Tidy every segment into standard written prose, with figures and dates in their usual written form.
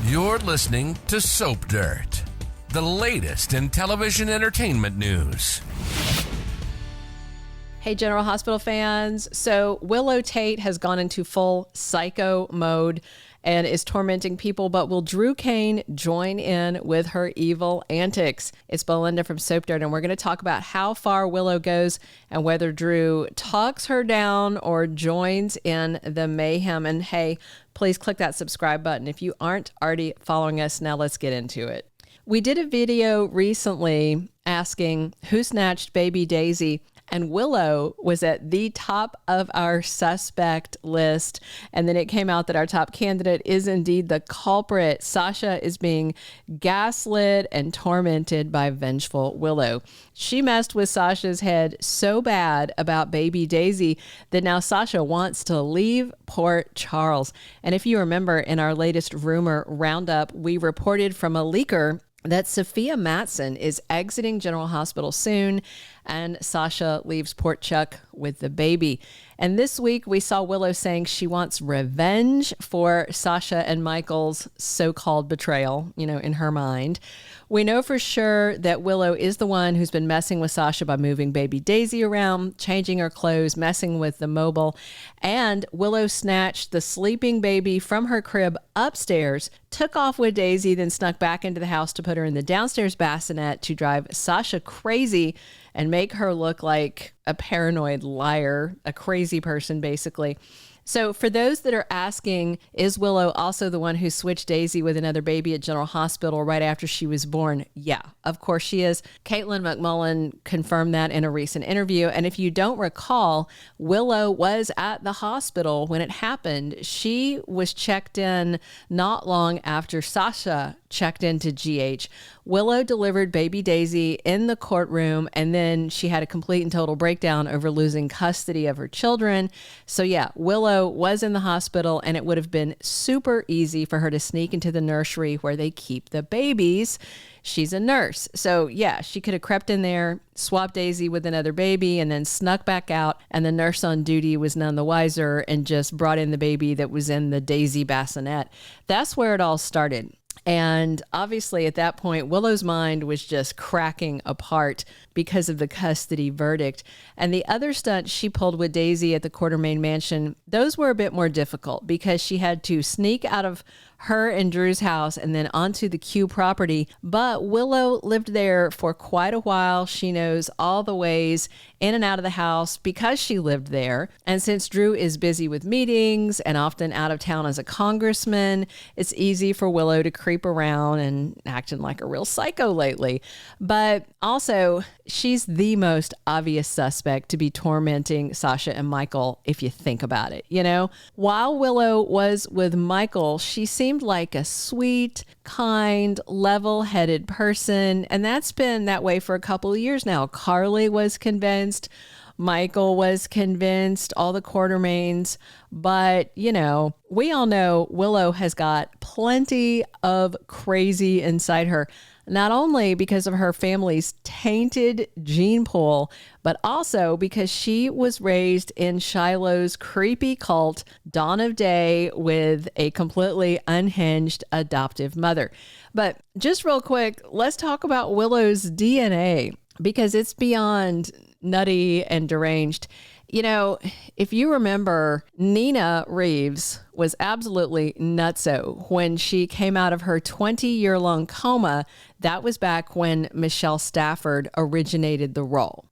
You're listening to Soap Dirt, the latest in television entertainment news. Hey, General Hospital fans. So Willow Tait has gone into full psycho mode and is tormenting people, but will Drew Cain join in with her evil antics? It's Belinda from Soap Dirt, and we're going to talk about how far Willow goes and whether Drew talks her down or joins in the mayhem. And hey, please click that subscribe button if you aren't already following us. Now let's get into it. We did a video recently asking who snatched Baby Daisy, and Willow was at the top of our suspect list. And then it came out that our top candidate is indeed the culprit. Sasha is being gaslit and tormented by vengeful Willow. She messed with Sasha's head so bad about Baby Daisy that now Sasha wants to leave Port Charles. And if you remember, in our latest rumor roundup, we reported from a leaker that Sofia Mattsson is exiting General Hospital soon, and Sasha leaves Port Chuck with the baby. And this week we saw Willow saying she wants revenge for Sasha and Michael's so-called betrayal, in her mind. We know for sure that Willow is the one who's been messing with Sasha by moving Baby Daisy around, changing her clothes, messing with the mobile. And Willow snatched the sleeping baby from her crib upstairs, took off with Daisy, then snuck back into the house to put her in the downstairs bassinet to drive Sasha crazy and make her look like a paranoid liar, a crazy person, basically. So for those that are asking, is Willow also the one who switched Daisy with another baby at General Hospital right after she was born? Yeah, of course she is. Katelyn MacMullen confirmed that in a recent interview. And if you don't recall, Willow was at the hospital when it happened. She was checked in not long after Sasha checked into GH. Willow delivered Baby Daisy in the courtroom, and then she had a complete and total breakdown over losing custody of her children. So yeah, Willow was in the hospital, and it would have been super easy for her to sneak into the nursery where they keep the babies. She's a nurse. So yeah, she could have crept in there, swapped Daisy with another baby, and then snuck back out. And the nurse on duty was none the wiser and just brought in the baby that was in the Daisy bassinet. That's where it all started. And obviously at that point, Willow's mind was just cracking apart because of the custody verdict. And the other stunts she pulled with Daisy at the Quartermaine mansion, those were a bit more difficult because she had to sneak out of her and Drew's house and then onto the Q property. But Willow lived there for quite a while. She knows all the ways in and out of the house because she lived there. And since Drew is busy with meetings and often out of town as a congressman, it's easy for Willow to creep around and acting like a real psycho lately. But also, she's the most obvious suspect to be tormenting Sasha and Michael, if you think about it. While Willow was with Michael, she seemed like a sweet, kind, level-headed person, and that's been that way for a couple of years now. Carly was convinced, Michael was convinced, all the Quartermaines, but we all know Willow has got plenty of crazy inside her. Not only because of her family's tainted gene pool, but also because she was raised in Shiloh's creepy cult, Dawn of Day, with a completely unhinged adoptive mother. But just real quick, let's talk about Willow's DNA, because it's beyond nutty and deranged. If you remember, Nina Reeves was absolutely nutso when she came out of her 20-year-long coma. That was back when Michelle Stafford originated the role.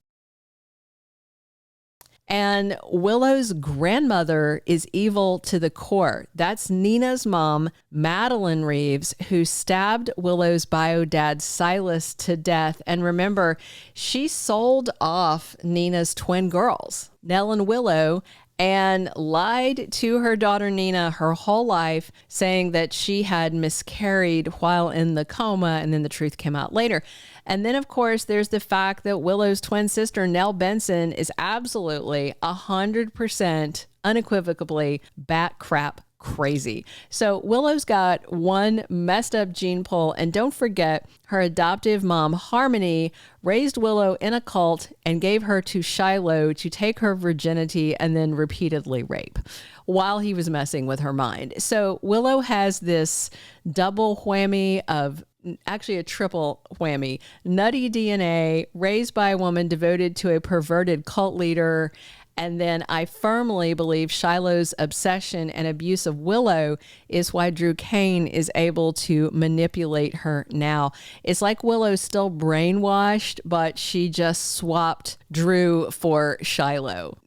And Willow's grandmother is evil to the core. That's Nina's mom, Madeline Reeves, who stabbed Willow's bio dad, Silas, to death. And remember, she sold off Nina's twin girls, Nell and Willow, and lied to her daughter Nina her whole life, saying that she had miscarried while in the coma, and then the truth came out later. And then, of course, there's the fact that Willow's twin sister, Nell Benson, is absolutely 100% unequivocally bat crap crazy. So Willow's got one messed up gene pool, and don't forget, her adoptive mom, Harmony, raised Willow in a cult and gave her to Shiloh to take her virginity and then repeatedly rape while he was messing with her mind. So Willow has this double whammy of, actually a triple whammy, nutty DNA, raised by a woman devoted to a perverted cult leader. And then I firmly believe Shiloh's obsession and abuse of Willow is why Drew Cain is able to manipulate her now. It's like Willow's still brainwashed, but she just swapped Drew for Shiloh,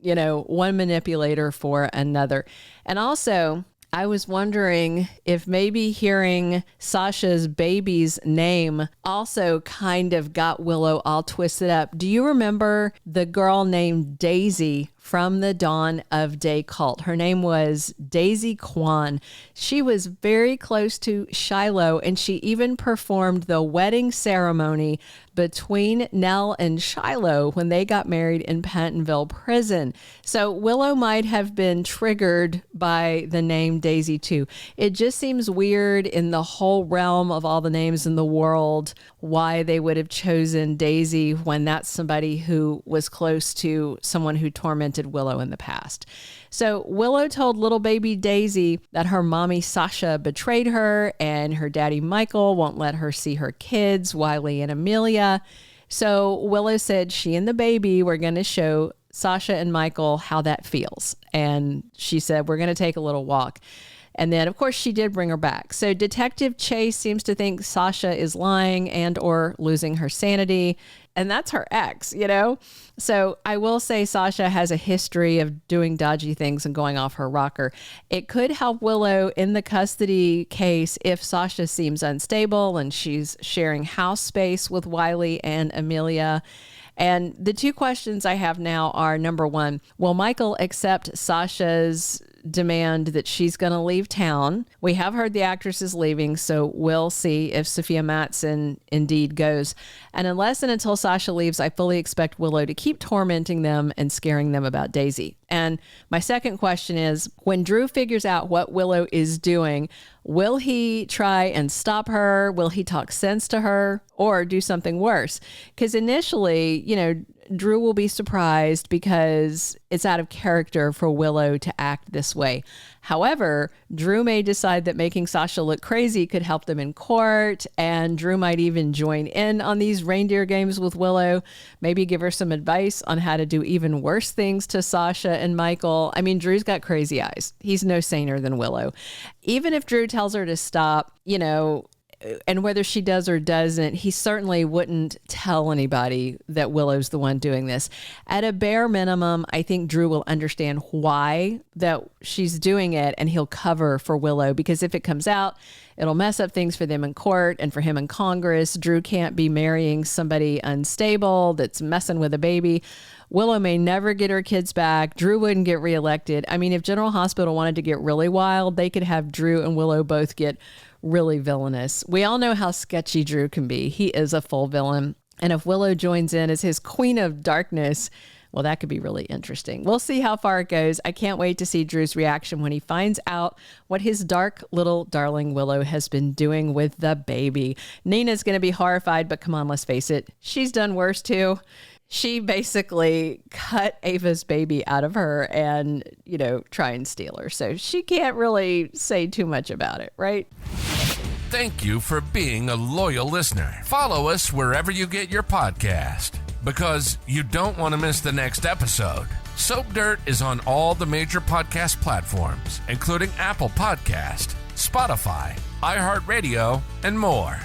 one manipulator for another. And also, I was wondering if maybe hearing Sasha's baby's name also kind of got Willow all twisted up. Do you remember the girl named Daisy from the Dawn of Day cult? Her name was Daisy Kwan. She was very close to Shiloh, and she even performed the wedding ceremony between Nell and Shiloh when they got married in Pentonville prison. So Willow might have been triggered by the name Daisy too. It just seems weird in the whole realm of all the names in the world why they would have chosen Daisy when that's somebody who was close to someone who tormented Willow in the past. So Willow told little baby Daisy that her mommy Sasha betrayed her and her daddy Michael won't let her see her kids, Wiley and Amelia. So Willow said she and the baby were going to show Sasha and Michael how that feels. And she said, we're going to take a little walk. And then, of course, she did bring her back. So Detective Chase seems to think Sasha is lying and or losing her sanity. And that's her ex, So I will say Sasha has a history of doing dodgy things and going off her rocker. It could help Willow in the custody case if Sasha seems unstable and she's sharing house space with Wiley and Amelia. And the two questions I have now are, number one, will Michael accept Sasha's demand that she's going to leave town? We have heard the actress is leaving, so we'll see if Sofia Mattsson indeed goes. And unless and until Sasha leaves, I fully expect Willow to keep tormenting them and scaring them about Daisy. And my second question is, when Drew figures out what Willow is doing, will he try and stop her? Will he talk sense to her or do something worse? Because initially, Drew will be surprised because it's out of character for Willow to act this way. However, Drew may decide that making Sasha look crazy could help them in court, and Drew might even join in on these reindeer games with Willow, maybe give her some advice on how to do even worse things to Sasha and Michael. I mean, Drew's got crazy eyes. He's no saner than Willow. Even if Drew tells her to stop, and whether she does or doesn't, he certainly wouldn't tell anybody that Willow's the one doing this. At a bare minimum, I think Drew will understand why that she's doing it, and he'll cover for Willow, because if it comes out, it'll mess up things for them in court and for him in Congress. Drew can't be marrying somebody unstable that's messing with a baby. Willow may never get her kids back. Drew wouldn't get reelected. I mean, if General Hospital wanted to get really wild, they could have Drew and Willow both get really villainous. We all know how sketchy Drew can be. He is a full villain. And if Willow joins in as his Queen of Darkness, well, that could be really interesting. We'll see how far it goes. I can't wait to see Drew's reaction when he finds out what his dark little darling Willow has been doing with the baby. Nina's going to be horrified, but come on, let's face it. She's done worse too. She basically cut Ava's baby out of her and, try and steal her. So she can't really say too much about it, right? Thank you for being a loyal listener. Follow us wherever you get your podcast, because you don't want to miss the next episode. Soap Dirt is on all the major podcast platforms, including Apple Podcast, Spotify, iHeartRadio, and more.